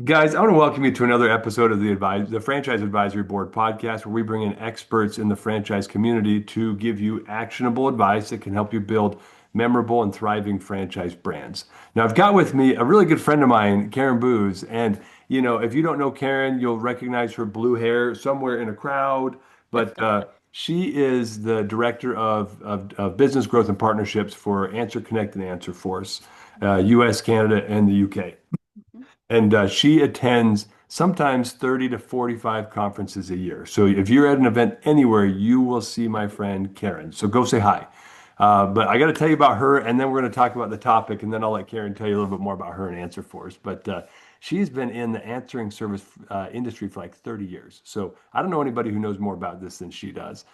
Guys, I want to welcome you to another episode of the Franchise Advisory Board podcast, where we bring in experts in the franchise community to give you actionable advice that can help you build memorable and thriving franchise brands. Now, I've got with me a really good friend of mine, Karen Booz, and if you don't know Karen, you'll recognize her blue hair somewhere in a crowd, but she is the director of business growth and partnerships for AnswerConnect and AnswerForce, US, Canada, and the UK. And she attends sometimes 30 to 45 conferences a year. So if you're at an event anywhere, you will see my friend Karen. So go say hi. But I got to tell you about her, and then we're going to talk about the topic, and then I'll let Karen tell you a little bit more about her and AnswerForce. But she's been in the answering service industry for like 30 years. So I don't know anybody who knows more about this than she does.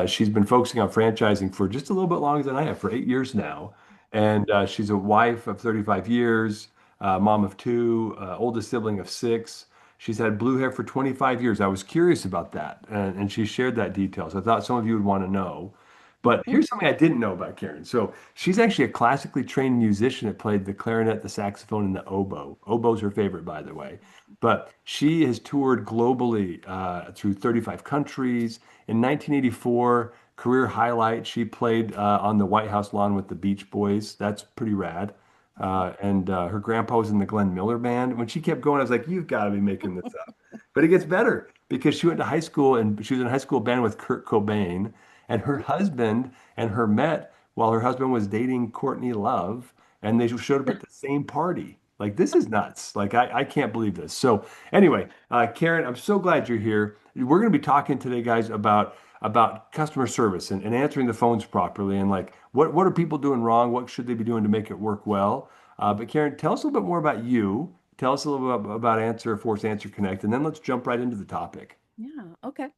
She's been focusing on franchising for just a little bit longer than I have, for 8 years now. And she's a wife of 35 years, mom of two, oldest sibling of six. She's had blue hair for 25 years. I was curious about that, and she shared that detail. So I thought some of you would want to know. But here's something I didn't know about Karen. So she's actually a classically trained musician that played the clarinet, the saxophone, and the oboe. Oboe's her favorite, by the way. But she has toured globally through 35 countries. In 1984, career highlight, she played on the White House lawn with the Beach Boys. That's pretty rad. And her grandpa was in the Glenn Miller band. When she kept going, I was like, you've got to be making this up. But it gets better because she went to high school and she was in a high school band with Kurt Cobain. And her husband and her met while her husband was dating Courtney Love. And they showed up at the same party. Like, this is nuts. Like, I can't believe this. So, anyway, Karen, I'm so glad you're here. We're going to be talking today, guys, about customer service and answering the phones properly and like what are people doing wrong? What should they be doing to make it work well? But Karen, tell us a little bit more about you. Tell us a little bit about AnswerForce, AnswerConnect, and then let's jump right into the topic. Yeah, okay.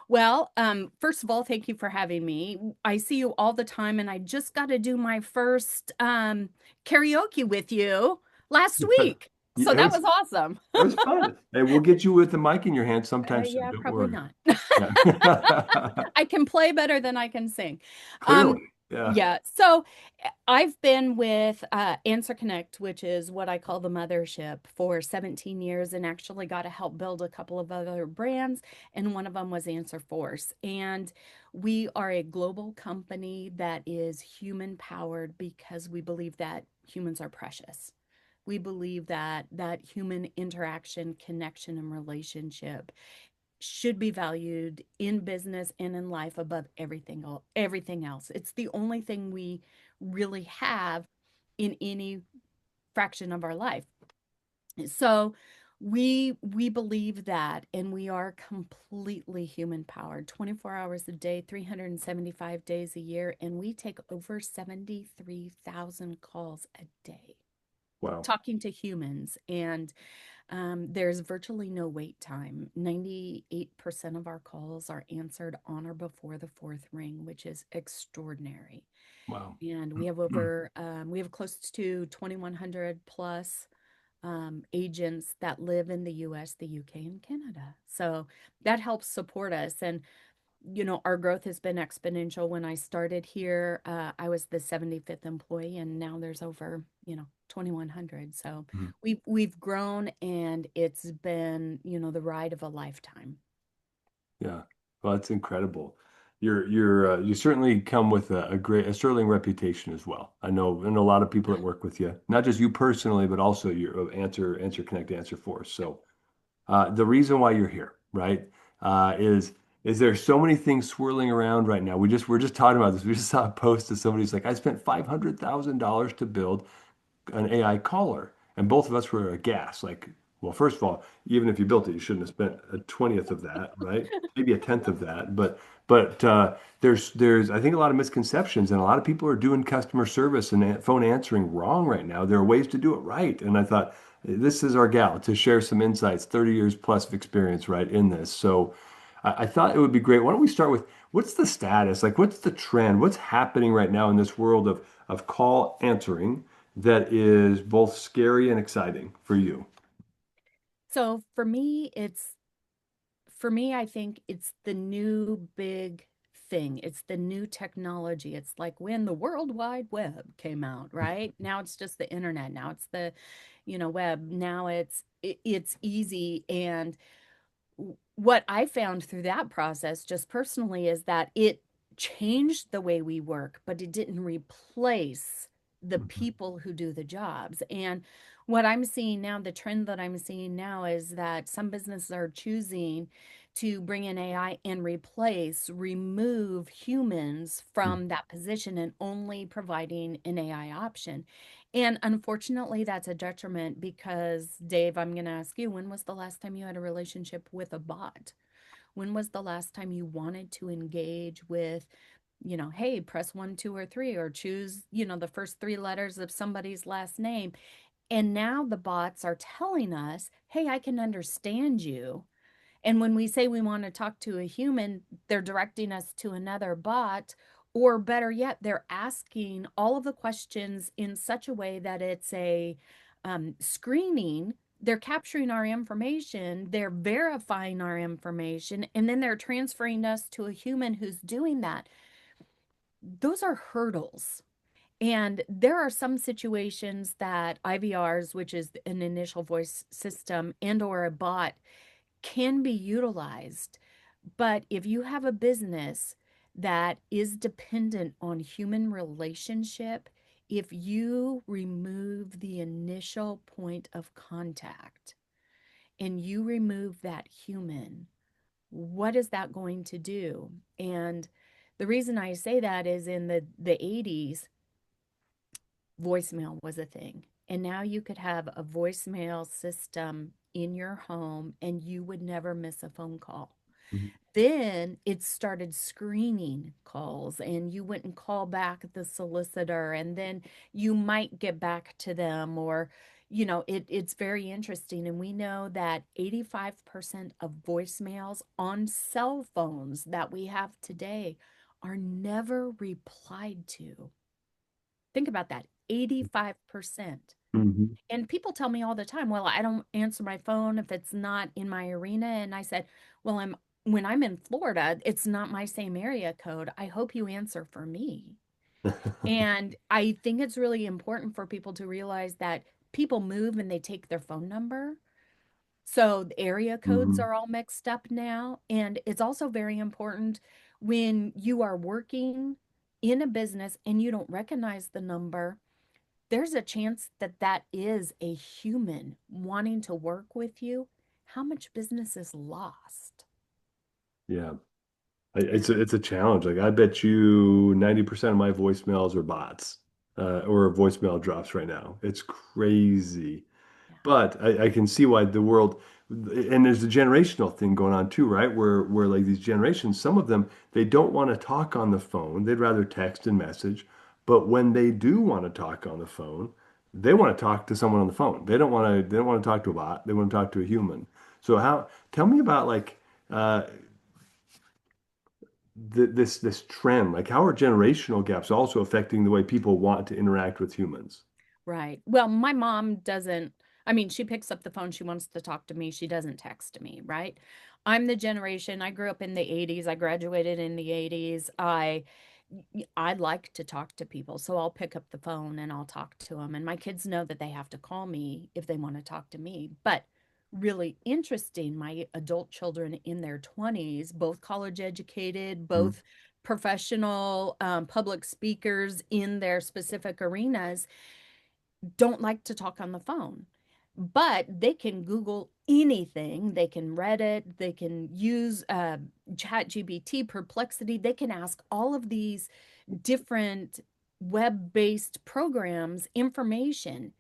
Well, first of all, thank you for having me. I see you all the time, and I just got to do my first karaoke with you last week. So It that was was awesome. it was fun. Hey, we'll get you with the mic in your hand sometime soon. Yeah, Don't probably worry. not. Yeah. I can play better than I can sing. Um, Clearly. Yeah. yeah, so I've been with Answer Connect, which is what I call the mothership, for 17 years and actually got to help build a couple of other brands. And one of them was Answer Force. And we are a global company that is human powered because we believe that humans are precious. We believe that human interaction, connection, and relationship should be valued in business and in life above everything else. It's the only thing we really have in any fraction of our life. So we believe that, and we are completely human powered, 24 hours a day, 375 days a year, and we take over 73,000 calls a day Wow. talking to humans. And there's virtually no wait time. 98% of our calls are answered on or before the fourth ring, which is extraordinary. Wow. And we have close to 2,100 plus agents that live in the US, the UK, and Canada. So that helps support us. And our growth has been exponential. When I started here, I was the 75th employee, and now there's over, 2,100. So we've grown, and it's been, the ride of a lifetime. Yeah. Well, that's incredible. You certainly come with a sterling reputation as well. I know a lot of people that work with you, not just you personally, but also your Answer Connect, Answer Force. So the reason why you're here, right, is there so many things swirling around right now. We're just talking about this. We just saw a post of somebody's like, I spent $500,000 to build an AI caller. And both of us were aghast. Like, well, first of all, even if you built it, you shouldn't have spent a 20th of that, right? Maybe a tenth of that. But there's I think a lot of misconceptions, and a lot of people are doing customer service and phone answering wrong right now. There are ways to do it right. And I thought this is our gal to share some insights, 30 years plus of experience, right, in this. So I thought it would be great. Why don't we start with what's the status? Like, what's the trend? What's happening right now in this world of call answering that is both scary and exciting for you? So for me, I think it's the new big thing. It's the new technology. It's like when the World Wide Web came out, right? Now it's just the internet. Now it's the, web. Now it's easy. And what I found through that process, just personally, is that it changed the way we work, but it didn't replace the Mhm. people who do the jobs. And what I'm seeing now, the trend that I'm seeing now is that some businesses are choosing to bring in AI and remove humans Mhm. from that position and only providing an AI option. And unfortunately, that's a detriment because, Dave, I'm going to ask you, when was the last time you had a relationship with a bot? When was the last time you wanted to engage with, hey, press one, two, or three, or choose, the first three letters of somebody's last name? And now the bots are telling us, hey, I can understand you. And when we say we want to talk to a human, they're directing us to another bot, or better yet, they're asking all of the questions in such a way that it's a screening. They're capturing our information, they're verifying our information, and then they're transferring us to a human who's doing that. Those are hurdles. And there are some situations that IVRs, which is an initial voice system, and or a bot can be utilized. But if you have a business that is dependent on human relationship, if you remove the initial point of contact and you remove that human, what is that going to do? And the reason I say that is in the 80s, voicemail was a thing. And now you could have a voicemail system in your home and you would never miss a phone call. Mhm. Then it started screening calls, and you wouldn't call back the solicitor, and then you might get back to them, or, it's very interesting. And we know that 85% of voicemails on cell phones that we have today are never replied to. Think about that, 85%. Mhm. And people tell me all the time, well, I don't answer my phone if it's not in my arena. And I said, well, when I'm in Florida, it's not my same area code. I hope you answer for me. And I think it's really important for people to realize that people move and they take their phone number. So the area codes Mhm. are all mixed up now. And it's also very important when you are working in a business and you don't recognize the number, there's a chance that that is a human wanting to work with you. How much business is lost? Yeah. Yeah. It's a challenge. Like I bet you 90% of my voicemails are bots, or voicemail drops right now. It's crazy. Yeah. But I can see why the world, and there's a generational thing going on too, right? Where like these generations, some of them, they don't want to talk on the phone. They'd rather text and message. But when they do want to talk on the phone, they want to talk to someone on the phone. They don't want to talk to a bot. They want to talk to a human. So tell me about like this trend. Like how are generational gaps also affecting the way people want to interact with humans? Right. Well, my mom doesn't, I mean, she picks up the phone, she wants to talk to me, she doesn't text me, right? I'm the generation, I grew up in the 80s, I graduated in the 80s. I like to talk to people, so I'll pick up the phone and I'll talk to them. And my kids know that they have to call me if they want to talk to me. But really interesting, my adult children in their 20s, both college educated, Mm. both professional public speakers in their specific arenas, don't like to talk on the phone. But they can Google anything. They can Reddit. They can use ChatGPT, Perplexity. They can ask all of these different web-based programs information.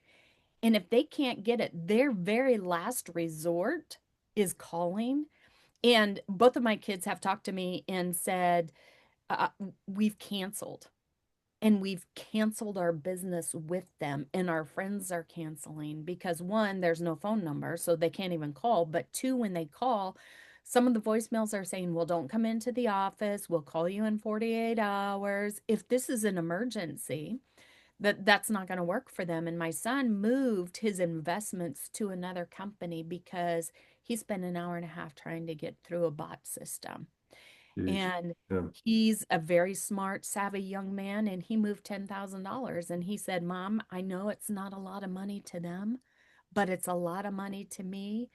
And if they can't get it, their very last resort is calling. And both of my kids have talked to me and said, uh, we've canceled and we've canceled our business with them, and our friends are canceling because one, there's no phone number so they can't even call, but two, when they call, some of the voicemails are saying, well, don't come into the office, we'll call you in 48 hours if this is an emergency. That's not going to work for them. And my son moved his investments to another company because he spent an hour and a half trying to get through a bot system. Jeez. And Yeah. he's a very smart, savvy young man, and he moved $10,000. And he said, Mom, I know it's not a lot of money to them, but it's a lot of money to me.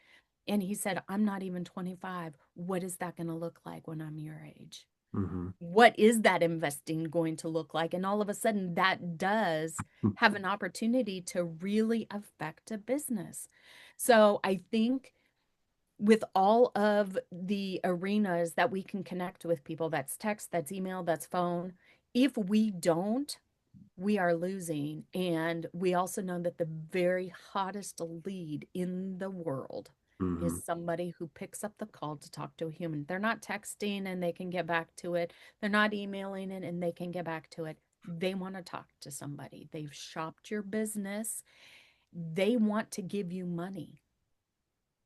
And he said, I'm not even 25. What is that going to look like when I'm your age? Hmm. What is that investing going to look like? And all of a sudden, that does have an opportunity to really affect a business. So I think with all of the arenas that we can connect with people, that's text, that's email, that's phone, if we don't, we are losing. And we also know that the very hottest lead in the world Hmm. is somebody who picks up the call to talk to a human. They're not texting and they can get back to it. They're not emailing it and they can get back to it. They want to talk to somebody. They've shopped your business. They want to give you money.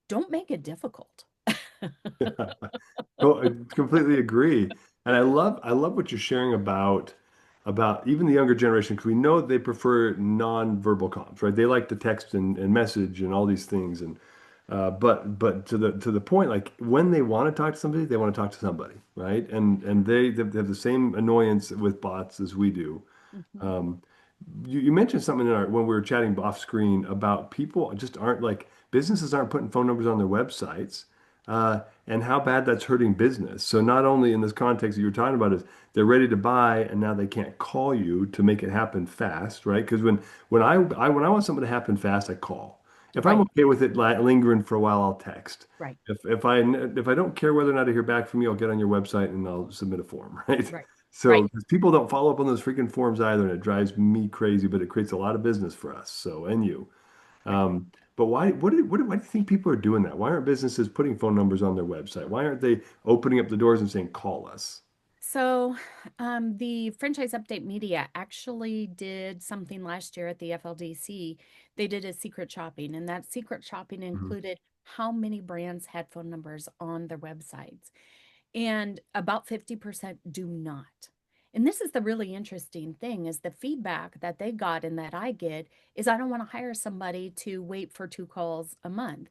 Don't make it difficult. Oh, I completely agree. And I love what you're sharing about even the younger generation, because we know they prefer non-verbal comms, right? They like to text and message and all these things. And but to the point, like when they want to talk to somebody, they want to talk to somebody, right? And they have the same annoyance with bots as we do. Mhm. Um, you mentioned something when we were chatting off screen about people just aren't like businesses aren't putting phone numbers on their websites, and how bad that's hurting business. So not only in this context that you're talking about is they're ready to buy and now they can't call you to make it happen fast, right? Because when I want something to happen fast, I call. If I'm Right, okay with it lingering for a while, I'll text. right, If I don't care whether or not I hear back from you, I'll get on your website and I'll submit a form, right? right, So right. 'cause people don't follow up on those freaking forms either, and it drives me crazy, but it creates a lot of business for us. So, and you. Right. But why do you think people are doing that? Why aren't businesses putting phone numbers on their website? Why aren't they opening up the doors and saying, call us? So, the Franchise Update Media actually did something last year at the FLDC. They did a secret shopping, and that secret shopping Mhm. included how many brands had phone numbers on their websites. And about 50% do not. And this is the really interesting thing is the feedback that they got and that I get is I don't want to hire somebody to wait for 2 calls a month.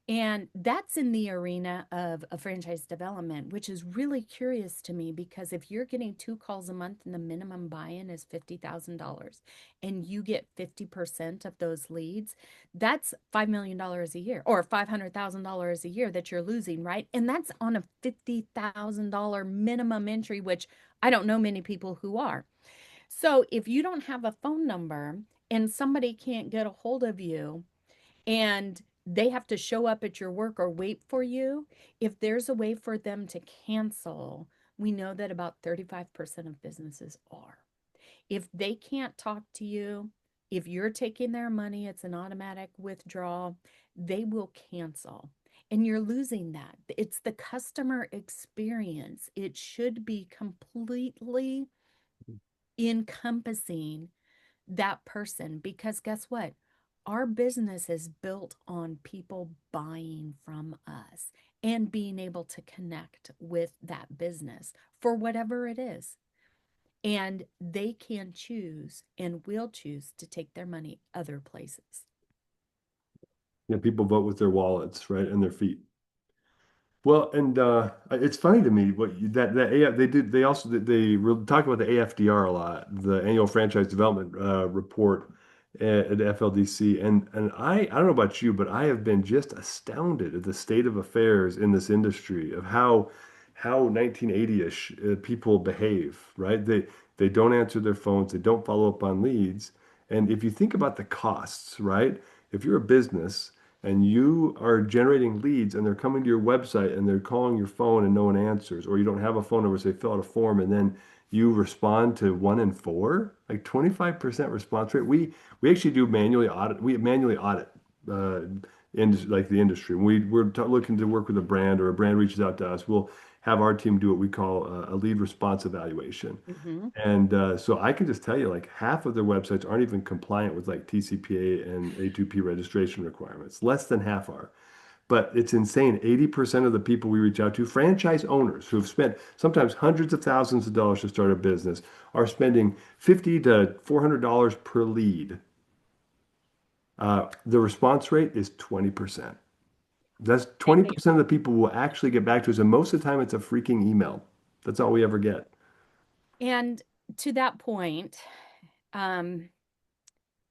And that's in the arena of a franchise development, which is really curious to me because if you're getting 2 calls a month and the minimum buy-in is $50,000 and you get 50% of those leads, that's $5 million a year or $500,000 a year that you're losing, right? And that's on a $50,000 minimum entry, which I don't know many people who are. So if you don't have a phone number and somebody can't get a hold of you, and they have to show up at your work or wait for you, if there's a way for them to cancel, we know that about 35% of businesses are. If they can't talk to you, if you're taking their money, it's an automatic withdrawal, they will cancel. And you're losing that. It's the customer experience. It should be completely encompassing that person because guess what? Our business is built on people buying from us and being able to connect with that business for whatever it is. And they can choose and will choose to take their money other places. Yeah, people vote with their wallets, right, and their feet. Well, and it's funny to me that they also talk about the AFDR a lot, the annual franchise development report at FLDC, and I don't know about you, but I have been just astounded at the state of affairs in this industry of how 1980-ish people behave, right? They don't answer their phones, they don't follow up on leads, and if you think about the costs, right? If you're a business and you are generating leads and they're coming to your website and they're calling your phone and no one answers, or you don't have a phone number, so they fill out a form and then you respond to 1 in 4, like 25% response rate. We actually do manually audit. We manually audit uh, like the industry. When we're looking to work with a brand or a brand reaches out to us, we'll have our team do what we call a lead response evaluation. Mm-hmm. And so I can just tell you, like half of their websites aren't even compliant with like TCPA and A2P registration requirements. Less than half are. But it's insane. 80% of the people we reach out to, franchise owners who have spent sometimes hundreds of thousands of dollars to start a business, are spending $50 to $400 per lead. The response rate is 20%. That's And they 20% of the people will actually get back to us. And most of the time, it's a freaking email. That's all we ever get. And to that point, a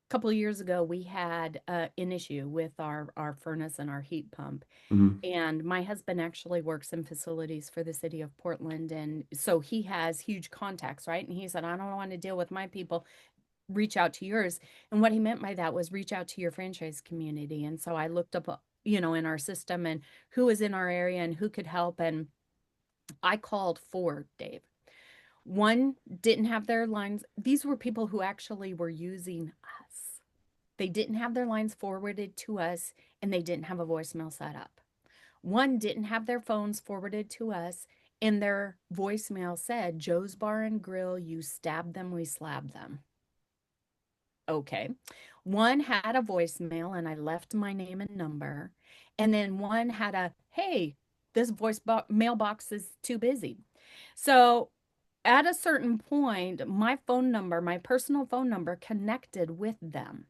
couple of years ago, we had an issue with our furnace and our heat pump. Hmm. And my husband actually works in facilities for the city of Portland. And so he has huge contacts, right? And he said, I don't want to deal with my people. Reach out to yours. And what he meant by that was reach out to your franchise community. And so I looked up, in our system and who was in our area and who could help. And I called four, Dave. One didn't have their lines. These were people who actually were using us. They didn't have their lines forwarded to us and they didn't have a voicemail set up. One didn't have their phones forwarded to us, and their voicemail said, Joe's Bar and Grill, you stab them, we slab them. Okay. One had a voicemail, and I left my name and number. And then one had a, hey, this mailbox is too busy. So at a certain point, my phone number, my personal phone number, connected with them.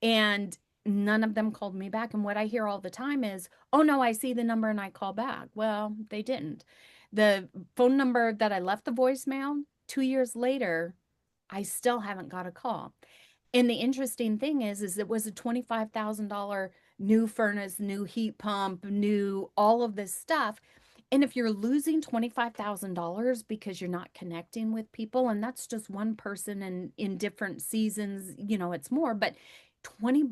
And none of them called me back. And what I hear all the time is, oh no, I see the number and I call back. Well, they didn't. The phone number that I left the voicemail 2 years later, I still haven't got a call. And the interesting thing is it was a $25,000 new furnace, new heat pump, new all of this stuff. And if you're losing $25,000 because you're not connecting with people, and that's just one person and in different seasons, it's more, but 20,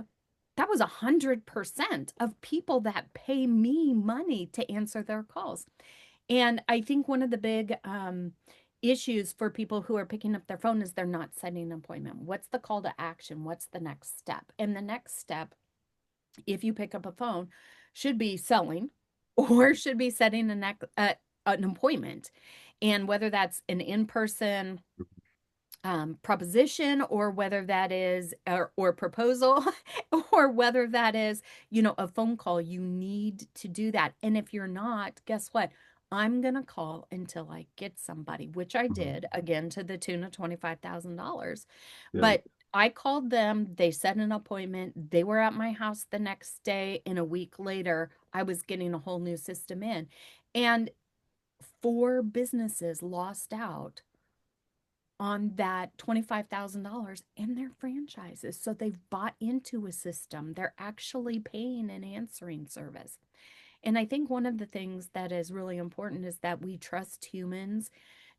that was 100% of people that pay me money to answer their calls. And I think one of the big issues for people who are picking up their phone is they're not setting an appointment. What's the call to action? What's the next step? And the next step, if you pick up a phone, should be selling or should be setting an appointment. And whether that's an in-person proposition or whether that is or proposal or whether that is a phone call, you need to do that. And if you're not, guess what, I'm gonna call until I get somebody, which I Hmm. did, again, to the tune of $25,000. Yeah. But I called them, they set an appointment, they were at my house the next day, and a week later I was getting a whole new system in. And four businesses lost out on that $25,000 in their franchises. So they've bought into a system. They're actually paying an answering service. And I think one of the things that is really important is that we trust humans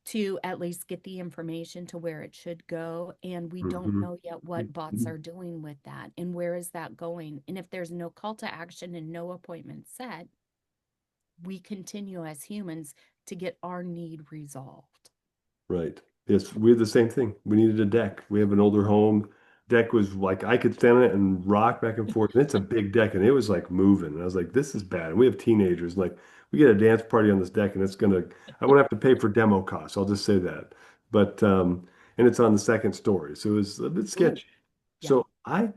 to at least get the information to where it should go. And we don't Hmm. know yet what bots are doing with that and where is that going. And if there's no call to action and no appointment set, we continue as humans to get our need resolved. Right. Yes, we had the same thing. We needed a deck. We have an older home. Deck was like I could stand on it and rock back and forth. And it's a big deck, and it was like moving. And I was like, this is bad. And we have teenagers. Like we get a dance party on this deck, and I won't have to pay for demo costs. I'll just say that. But and it's on the second story, so it was a bit Ooh, sketchy. yeah. So I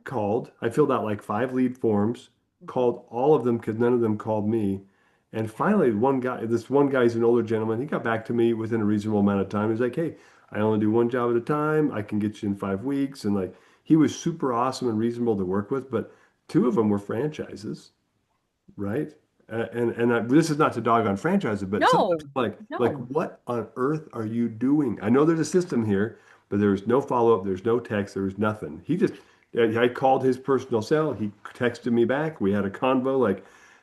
filled out like five lead forms, called all of them because none of them called me. And finally, this one guy, he's an older gentleman. He got back to me within a reasonable amount of time. He's like, "Hey, I only do one job at a time. I can get you in 5 weeks." And like, he was super awesome and reasonable to work with. But two of them were franchises, right? This is not to dog on franchises, but sometimes No, like no. what on earth are you doing? I know there's a system here, but there's no follow up, there's no text, there's nothing. I called his personal cell. He texted me back. We had a convo,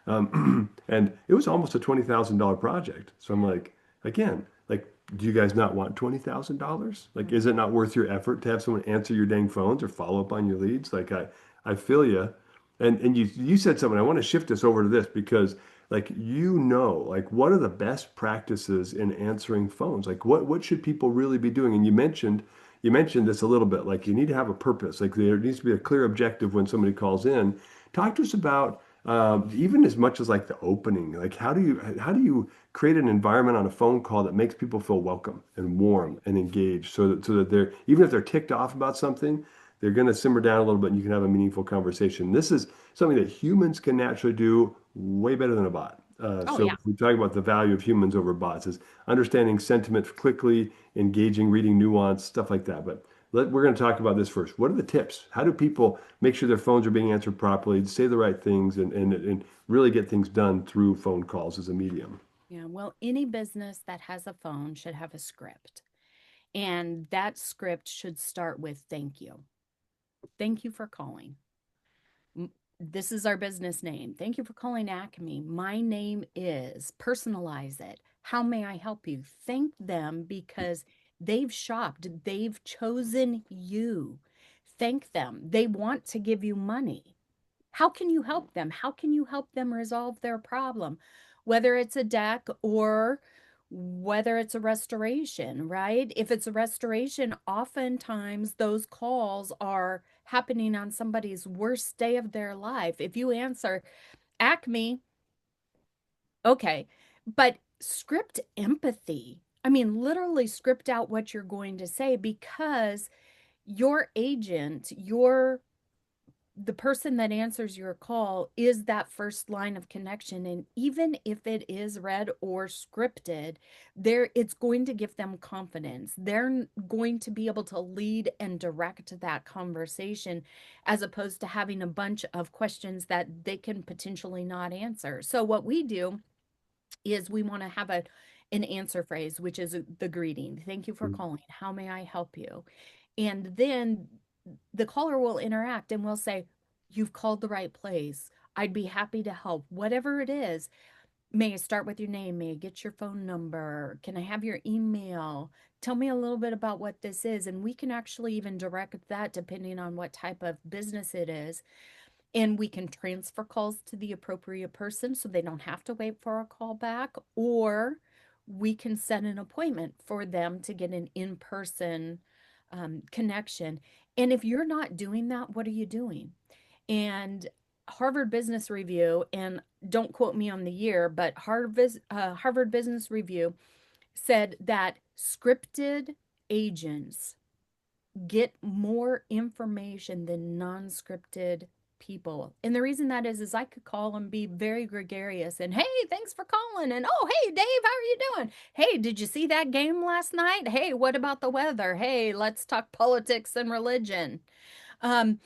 and it was almost a $20,000 project. So I'm like, again, like, do you guys not want $20,000? Like, is it not worth your effort to have someone answer your dang phones or follow up on your leads? I feel you. And you said something. I want to shift this over to this because like what are the best practices in answering phones? Like what should people really be doing? And you mentioned this a little bit. Like you need to have a purpose. Like there needs to be a clear objective when somebody calls in. Talk to us about even as much as like the opening. Like how do you create an environment on a phone call that makes people feel welcome and warm and engaged so that they're even if they're ticked off about something, they're going to simmer down a little bit and you can have a meaningful conversation. This is something that humans can naturally do way better than a bot. Oh, So yeah. if we talk about the value of humans over bots is understanding sentiment quickly, engaging, reading nuance, stuff like that. But we're going to talk about this first. What are the tips? How do people make sure their phones are being answered properly, say the right things, and really get things done through phone calls as a medium? Yeah, well, any business that has a phone should have a script. And that script should start with thank you. Thank you for calling. This is our business name. Thank you for calling Acme. My name is, personalize it. How may I help you? Thank them because they've shopped, they've chosen you. Thank them. They want to give you money. How can you help them? How can you help them resolve their problem? Whether it's a deck or whether it's a restoration, right? If it's a restoration, oftentimes those calls are happening on somebody's worst day of their life. If you answer Acme, okay, but script empathy. I mean, literally script out what you're going to say because your agent, the person that answers your call is that first line of connection, and even if it is read or scripted, there it's going to give them confidence. They're going to be able to lead and direct that conversation as opposed to having a bunch of questions that they can potentially not answer. So what we do is we want to have an answer phrase, which is the greeting. Thank you for calling. How may I help you? And then the caller will interact and will say, you've called the right place. I'd be happy to help. Whatever it is, may I start with your name? May I get your phone number? Can I have your email? Tell me a little bit about what this is. And we can actually even direct that depending on what type of business it is. And we can transfer calls to the appropriate person so they don't have to wait for a call back, or we can set an appointment for them to get an in-person connection. And if you're not doing that, what are you doing? And Harvard Business Review, and don't quote me on the year, but Harvard Business Review said that scripted agents get more information than non-scripted people. And the reason that is I could call and be very gregarious and, hey, thanks for calling. And, oh, hey, Dave, how are you doing? Hey, did you see that game last night? Hey, what about the weather? Hey, let's talk politics and religion. Um,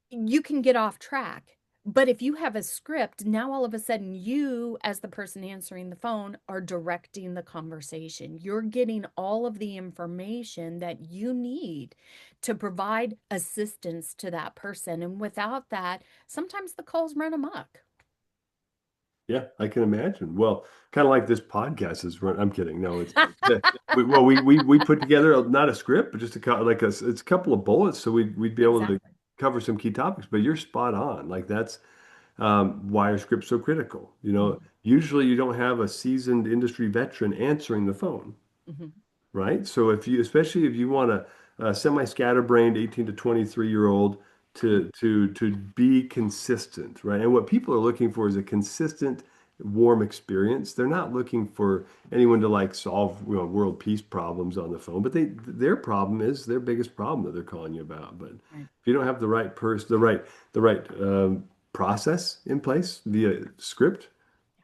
you can get off track. But if you have a script, now all of a sudden you, as the person answering the phone, are directing the conversation. You're getting all of the information that you need to provide assistance to that person. And without that, sometimes the calls run amok. Yeah, I can imagine. Well, kind of like this podcast is run. I'm kidding. No, it's we put together not a script, but just it's a couple of bullets, so we'd be able to Exactly. cover some key topics. But you're spot on. Like that's why are scripts so critical? Mhm, Usually you don't have a seasoned industry veteran answering the phone, mhm, right? So especially if you want a semi-scatterbrained 18 to 23-year-old mhm. to be consistent, right? And what people are looking for is a consistent, warm experience. They're not looking for anyone to like solve, world peace problems on the phone, but their problem is their biggest problem that they're calling you about. But Right. if you don't have the right person, the right process in place via script,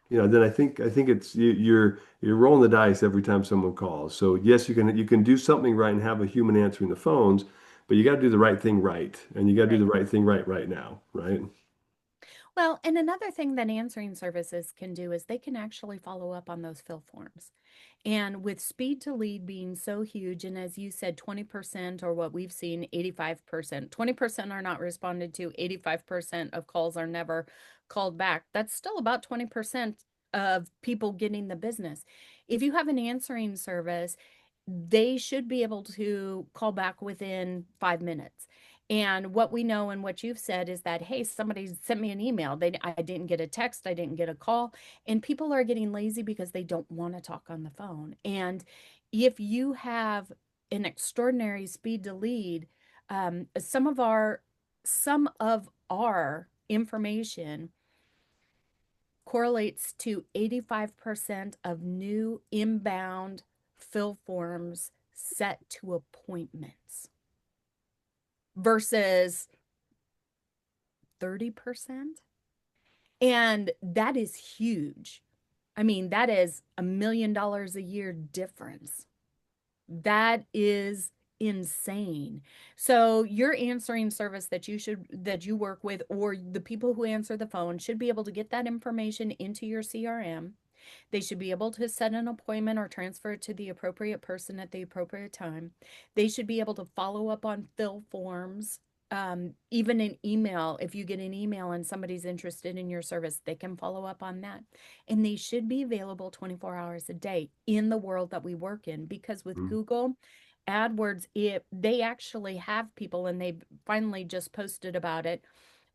then I think it's you're rolling the dice every time someone calls. So yes, you can do something right and have a human answering the phones, but you got to do the right thing right, and you got to do Right. the right thing right now, right? Well, and another thing that answering services can do is they can actually follow up on those fill forms. And with speed to lead being so huge, and as you said, 20%, or what we've seen, 85%, 20% are not responded to, 85% of calls are never called back. That's still about 20% of people getting the business. If you have an answering service, they should be able to call back within 5 minutes. And what we know and what you've said is that, hey, somebody sent me an email. I didn't get a text, I didn't get a call. And people are getting lazy because they don't want to talk on the phone. And if you have an extraordinary speed to lead, some of our information correlates to 85% of new inbound fill forms set to appointments versus 30%. And that is huge. I mean, that is $1 million a year difference. That is insane. So your answering service that you work with, or the people who answer the phone, should be able to get that information into your CRM. They should be able to set an appointment or transfer it to the appropriate person at the appropriate time. They should be able to follow up on fill forms. Even an email, if you get an email and somebody's interested in your service, they can follow up on that. And they should be available 24 hours a day in the world that we work in, because with Mm-hmm. Google AdWords, they actually have people, and they finally just posted about it,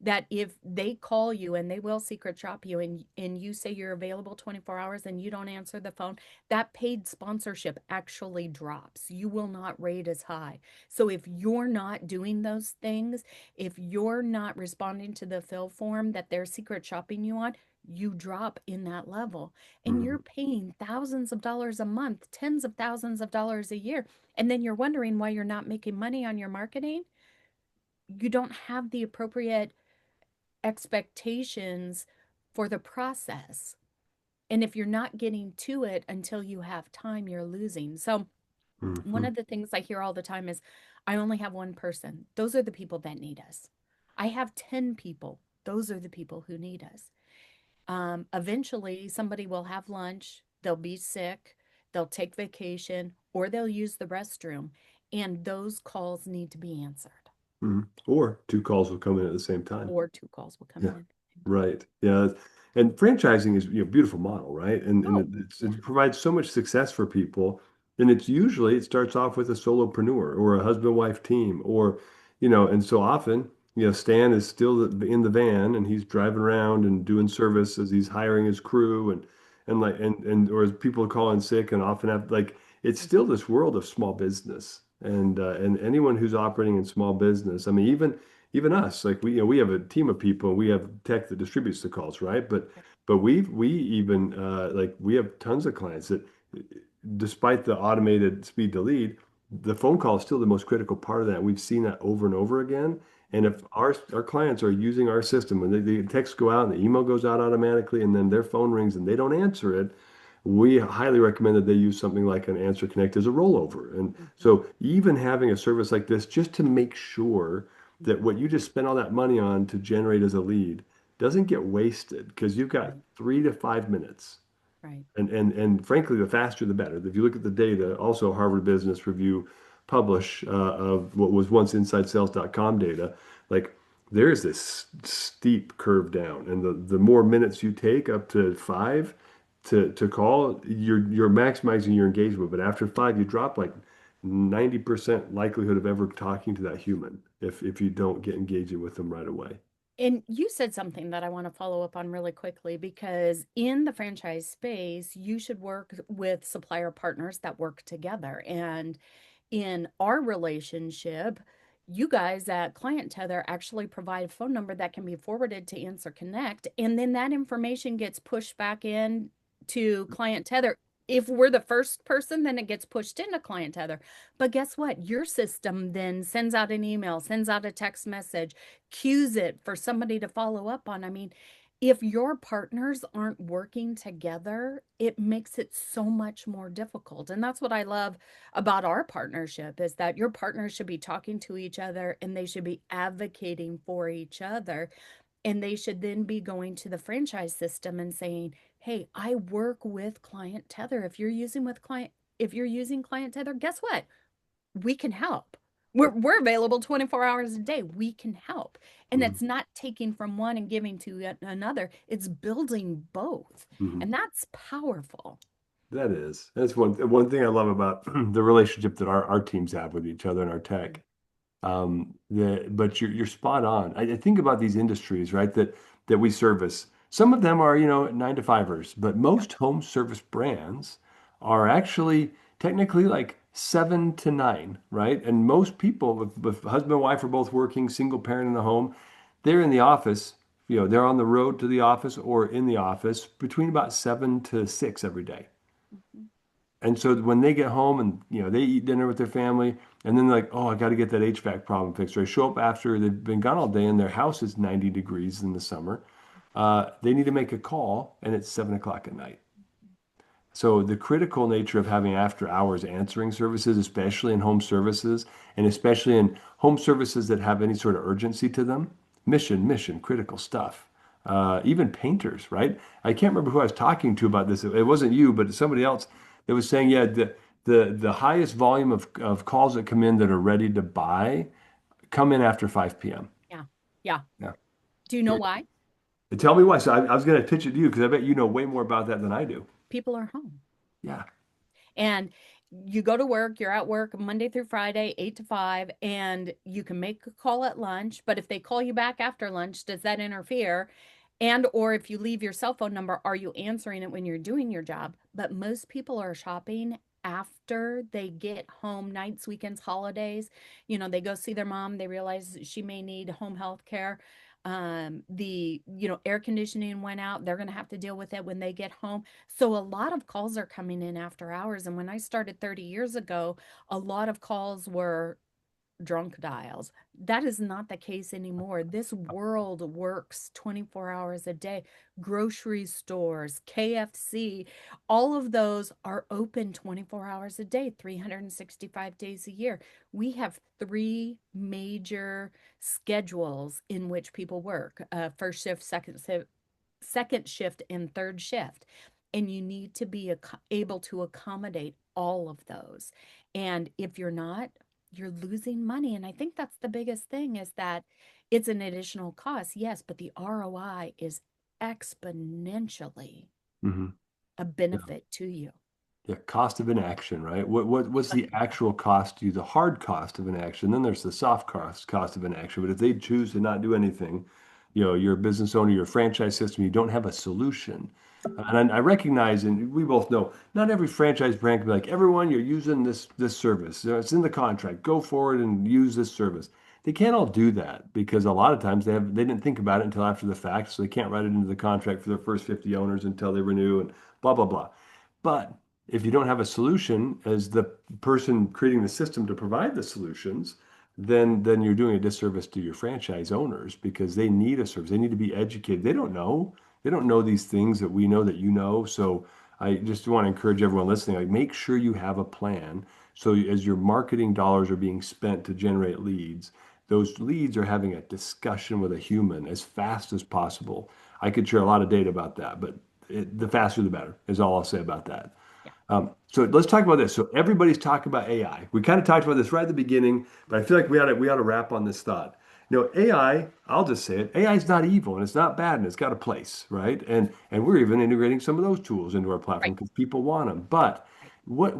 that if they call you and they will secret shop you, and you say you're available 24 hours and you don't answer the phone, that paid sponsorship actually drops. You will not rate as high. So if you're not doing those things, if you're not responding to the fill form that they're secret shopping you on, you drop in that level, and Mm-hmm. you're paying thousands of dollars a month, tens of thousands of dollars a year, and then you're wondering why you're not making money on your marketing. You don't have the appropriate expectations for the process. And if you're not getting to it until you have time, you're losing. So, one Mm-hmm. of the things I hear all the time is, I only have one person. Those are the people that need us. I have 10 people. Those are the people who need us. Eventually, somebody will have lunch, they'll be sick, they'll take vacation, or they'll use the restroom. And those calls need to be answered, Mm-hmm. Or two calls will come in at the same time. or two calls will come Yeah, in at the same time. right. Yeah, and franchising is a beautiful model, right? And Oh, it provides so much success for people. And it's usually it starts off with a solopreneur or a husband-wife team, or and so often Stan is still in the van and he's driving around and doing service as he's hiring his crew and like and or as people call in sick and often have like it's still this world of small business and anyone who's operating in small business. I mean, even us, like we have a team of people and we have tech that distributes the calls, right? But we even like we have tons of clients that despite the automated speed to lead, the phone call is still the most critical part of that. We've seen that over and over again. And if our clients are using our system, when the texts go out and the email goes out automatically, and then their phone rings and they don't answer it, we highly recommend that they use something like an AnswerConnect as a rollover. And mhm, so even having a service like this, just to make sure that what you just spent all that money on to generate as a lead doesn't get wasted because you've got right, 3 to 5 minutes. right. And frankly, the faster the better. If you look at the data, also Harvard Business Review publish of what was once InsideSales.com data, like there's this steep curve down, and the more minutes you take, up to 5 to call, you're maximizing your engagement. But after 5, you drop like 90% likelihood of ever talking to that human if you don't get engaging with them right away. And you said something that I want to follow up on really quickly, because in the franchise space, you should work with supplier partners that work together. And in our relationship, you guys at ClientTether actually provide a phone number that can be forwarded to AnswerConnect, and then that information gets pushed back in to ClientTether. If we're the first person, then it gets pushed into ClientTether. But guess what? Your system then sends out an email, sends out a text message, cues it for somebody to follow up on. I mean, if your partners aren't working together, it makes it so much more difficult. And that's what I love about our partnership, is that your partners should be talking to each other and they should be advocating for each other. And they should then be going to the franchise system and saying, "Hey, I work with ClientTether. If you're using ClientTether, guess what? We can help. We're available 24 hours a day. We can help." And Mhm. it's not taking from one and giving to another. It's building both. Mhm. And that's powerful. That is. That's one thing I love about the relationship that our teams have with each other and our tech. But you're spot on. I think about these industries, right, that we service. Some of them are, 9 to 5ers, but Yep. most home service brands are actually technically like 7 to 9, right? And most people, if husband and wife are both working, single parent in the home, they're in the office, they're on the road to the office or in the office between about 7 to 6 every day. Mhm. And so when they get home and they eat dinner with their family, and then they're like, oh, I got to get that HVAC problem fixed. Or they show up after they've been gone all day and their house is 90 degrees in the summer. They need to make a call, and it's 7 o'clock at night. So the critical nature of having after hours answering services, especially in home services, and especially in home services that have any sort of urgency to them, mission, critical stuff. even painters, right? I can't remember who I was talking to about this. It wasn't you, but somebody else that was saying, yeah, the highest volume of calls that come in that are ready to buy come in after 5 p.m. Yeah. Yeah. Yeah. Do you know why? Tell me why. So I was going to pitch it to you because I bet you know way more about that than I do. People are home. Yeah. And you go to work, you're at work Monday through Friday, 8 to 5, and you can make a call at lunch. But if they call you back after lunch, does that interfere? And or if you leave your cell phone number, are you answering it when you're doing your job? But most people are shopping after they get home, nights, weekends, holidays. They go see their mom, they realize she may need home health care. The air conditioning went out. They're going to have to deal with it when they get home. So a lot of calls are coming in after hours. And when I started 30 years ago, a lot of calls were drunk dials. That is not the case anymore. This world works 24 hours a day. Grocery stores, KFC, all of those are open 24 hours a day, 365 days a year. We have three major schedules in which people work: first shift, second shift, and third shift. And you need to be able to accommodate all of those. And if you're not, you're losing money. And I think that's the biggest thing, is that it's an additional cost, yes, but the ROI is exponentially Hmm. a benefit to you. Yeah, cost of inaction, right? What's the actual cost to you, the hard cost of inaction? Then there's the soft cost of inaction. But if they choose to not do anything, you're a business owner, you're a franchise system, you don't have a solution. And I recognize, and we both know, not every franchise brand can be like, everyone, you're using this service. It's in the contract. Go forward and use this service. They can't all do that because a lot of times they didn't think about it until after the fact, so they can't write it into the contract for their first 50 owners until they renew and blah blah blah. But if you don't have a solution as the person creating the system to provide the solutions, then you're doing a disservice to your franchise owners because they need a service. They need to be educated. They don't know. They don't know these things that we know that you know. So I just want to encourage everyone listening, like make sure you have a plan. So as your marketing dollars are being spent to generate leads, those leads are having a discussion with a human as fast as possible. I could share a lot of data about that, but the faster the better is all I'll say about that. Yeah. So let's talk about this. So everybody's talking about AI. We kind of talked about this right at the beginning, but I feel like we ought to wrap on this thought. AI, I'll just say it, AI is not evil and it's not bad and it's got a place, right? And we're even integrating some of those tools into our platform Right. because people want them. But Right.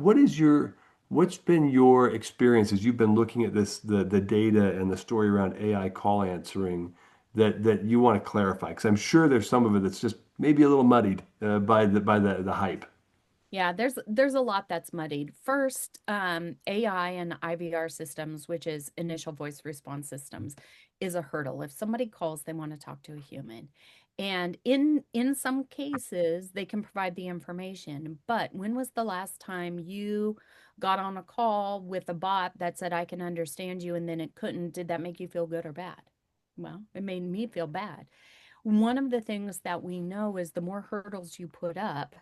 what's been your experience as you've been looking at the data and the story around AI call answering that you want to clarify? Because I'm sure there's some of it that's just maybe a little muddied by the hype. Yeah, there's a lot that's muddied. First, AI and IVR systems, which is initial voice response systems, is a hurdle. If somebody calls, they want to talk to a human. And in some cases, they can provide the information. But when was the last time you got on a call with a bot that said, I can understand you, and then it couldn't? Did that make you feel good or bad? Well, it made me feel bad. One of the things that we know is the more hurdles you put up,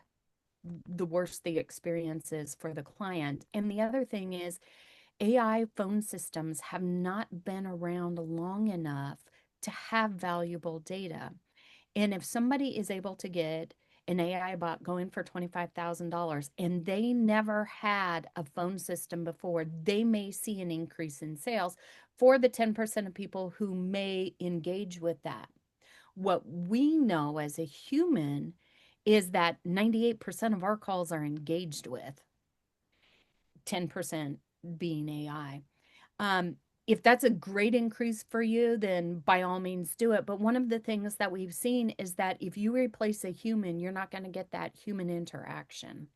the worse the experience is for the client. And the other thing is, AI phone systems have not been around long enough to have valuable data. And if somebody is able to get an AI bot going for $25,000 and they never had a phone system before, they may see an increase in sales for the 10% of people who may engage with that. What we know as a human is that 98% of our calls are engaged with, 10% being AI. If that's a great increase for you, then by all means do it. But one of the things that we've seen is that if you replace a human, you're not going to get that human interaction.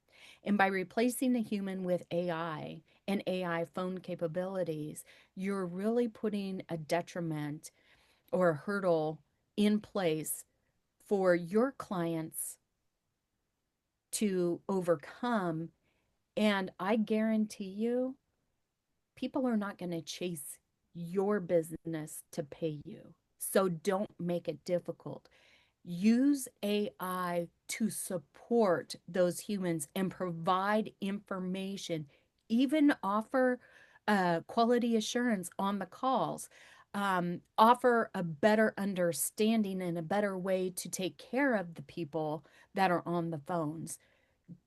And by replacing the human with AI and AI phone capabilities, you're really putting a detriment or a hurdle in place for your clients to overcome. And I guarantee you, people are not going to chase your business to pay you. So don't make it difficult. Use AI to support those humans and provide information, even offer quality assurance on the calls. offer a better understanding and a better way to take care of the people that are on the phones.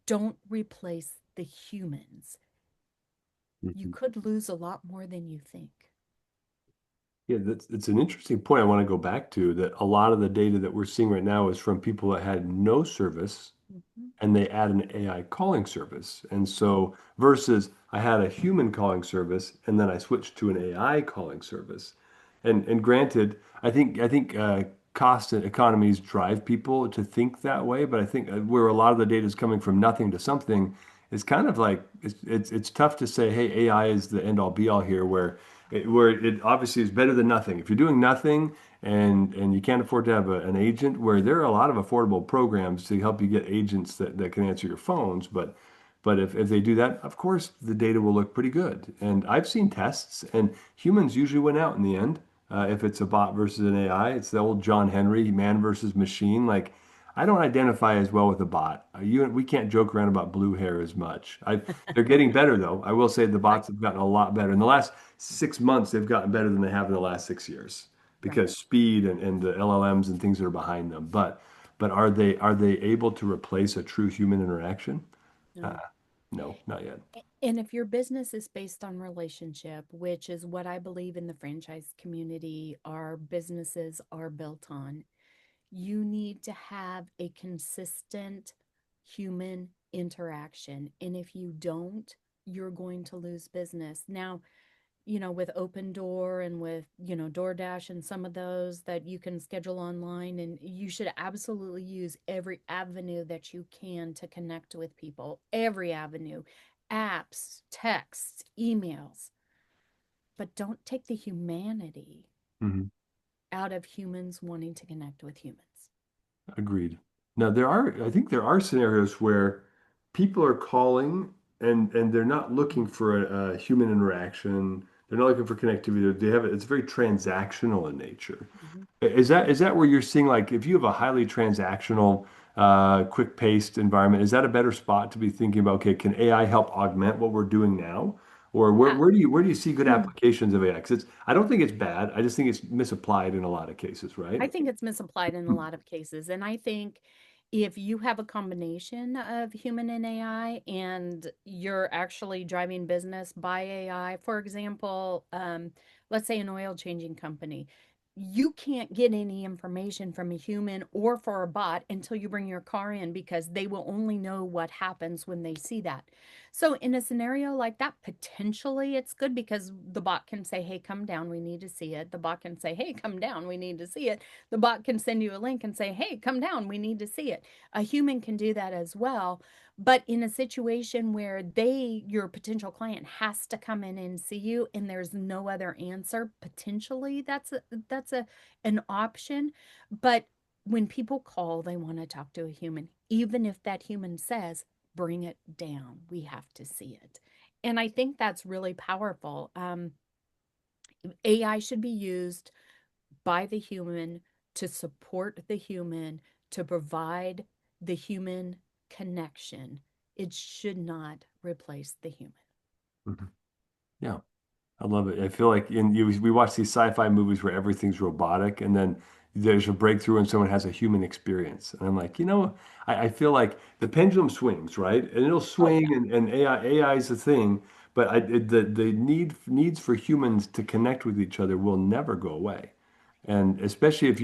Don't replace the humans. You Mhm. could lose a lot more than you think. Yeah, it's an interesting point I want to go back to that a lot of the data that we're seeing right now is from people that had no service Mhm. and they add an AI calling service. And so versus I had a human calling service and then I switched to an AI calling service. And granted, I think cost and economies drive people to think that way, but I think where a lot of the data is coming from nothing to something is kind of like it's tough to say, hey, AI is the end all be all here, where it obviously is better than nothing. If you're doing nothing and you can't afford to have an agent, where there are a lot of affordable programs to help you get agents that can answer your phones, but if they do that, of course, the data will look pretty good. And I've seen tests, and humans usually win out in the end. If it's a bot versus an AI, it's the old John Henry, man versus machine. Like, I don't identify as well with a bot. We can't joke around about blue hair as much. They're getting better, though. I will say the Right, bots have gotten a lot better. In the last 6 months, they've gotten better than they have in the last 6 years right. because speed and the LLMs and things that are behind them. But are they able to replace a true human interaction? Uh, No. no, not yet. And if your business is based on relationship, which is what I believe in the franchise community, our businesses are built on, you need to have a consistent human interaction. And if you don't, you're going to lose business. Now, with Open Door and with, DoorDash and some of those that you can schedule online, and you should absolutely use every avenue that you can to connect with people, every avenue, apps, texts, emails, but don't take the humanity Mhm. out of humans wanting to connect with humans. Agreed. Now I think there are scenarios where people are calling and they're not looking for a human interaction. They're not looking for connectivity. It's very transactional in nature. Mhm. Is that where you're seeing like if you have a highly transactional, quick-paced environment, is that a better spot to be thinking about, okay, can AI help augment what we're doing now? Or where, Yeah. where do you see good applications of AI? Because I don't think it's bad. I just think it's misapplied in a lot of cases, right? I think it's misapplied in a lot of cases. And I think if you have a combination of human and AI and you're actually driving business by AI, for example, let's say an oil changing company, you can't get any information from a human or for a bot until you bring your car in because they will only know what happens when they see that. So in a scenario like that, potentially it's good because the bot can say, hey, come down, we need to see it. The bot can say, hey, come down, we need to see it. The bot can send you a link and say, hey, come down, we need to see it. A human can do that as well. But in a situation where your potential client has to come in and see you and there's no other answer, potentially that's an option. But when people call, they want to talk to a human, even if that human says, bring it down. We have to see it. And I think that's really powerful. AI should be used by the human to support the human, to provide the human connection. It should not replace the human. Mhm. Yeah. I love it. I feel like we watch these sci-fi movies where everything's robotic, and then there's a breakthrough and someone has a human experience. And I'm like, I feel like the pendulum swings, right? And it'll Oh, swing, and AI is a thing, but the needs for humans to connect with each other will never go away. And especially if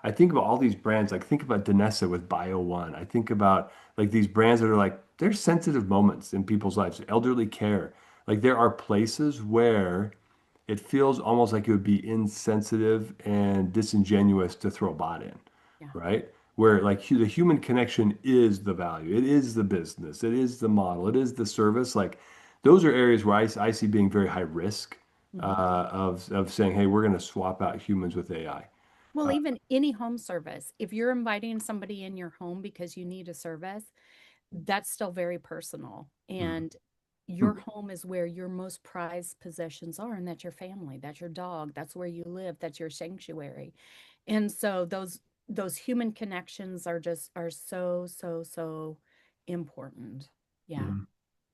I think about all these brands, like think about Danessa with Bio One. I think about like these brands that are like, there's sensitive moments in people's lives, elderly care. Like there are places where it feels almost like it would be insensitive and disingenuous to throw a bot in, yeah. right? Yeah. Where like the human connection is the value, it is the business, it is the model, it is the service. Like those are areas where I see being very high risk Mhm. of saying, hey, we're going to swap out humans with AI. Well, Uh, even any home service, if you're inviting somebody in your home because you need a service, that's still very personal. mm, And your mm, home is where your most prized possessions are, and that's your family, that's your dog, that's where you live, that's your sanctuary. And so those human connections are so, so, so important. Yeah. mm.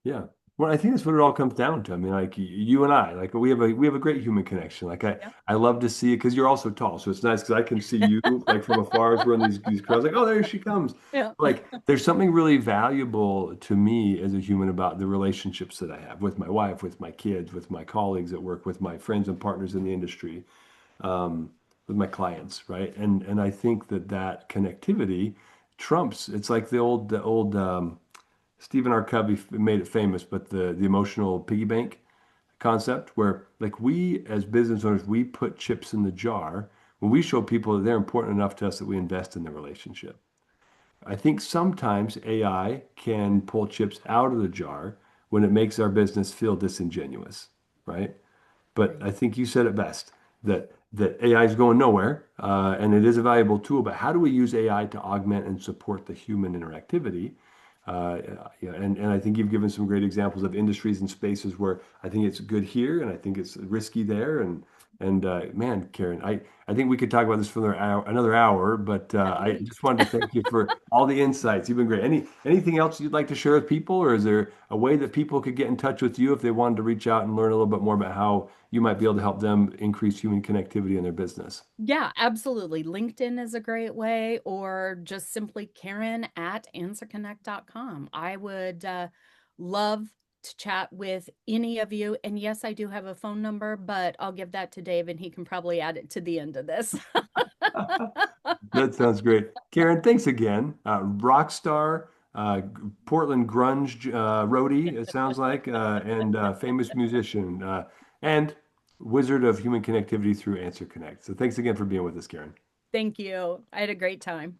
Yeah. Well, I think that's what it all comes down to. I mean, like you and I, like we have a great human connection. Like Yeah. I love to see it because you're also tall, so it's nice because I can see you like from afar as we're in these crowds. Like, oh, there she comes. Yeah. Like, there's something really valuable to me as a human about the relationships that I have with my wife, with my kids, with my colleagues at work, with my friends and partners in the industry, um, with my clients, right? And I think that that connectivity trumps. It's like the old. Stephen R. Covey made it famous, but the emotional piggy bank concept, where like we as business owners, we put chips in the jar when we show people that they're important enough to us that we invest in the relationship. I think sometimes AI can pull chips out of the jar when it makes our business feel disingenuous, right? But Right. I think you said it best that AI is going nowhere, and it is a valuable tool. But how do we use AI to augment and support the human interactivity? Uh, yeah, and I think you've given some great examples of industries and spaces where I think it's good here, and I think it's risky there. And man, Karen, I think we could talk about this for another hour, but I Definitely. just wanted to thank you for all the insights. You've been great. Anything else you'd like to share with people, or is there a way that people could get in touch with you if they wanted to reach out and learn a little bit more about how you might be able to help them increase human connectivity in their business? Yeah, absolutely. LinkedIn is a great way, or just simply Karen at answerconnect.com. I would love to chat with any of you. And yes, I do have a phone number, but I'll give that to Dave and he can probably add it to the end of this. That sounds great. Karen, thanks again. Rock star, Portland grunge roadie, it sounds like, and famous musician, and wizard of human connectivity through Answer Connect. So thanks again for being with us, Karen. Thank you. I had a great time.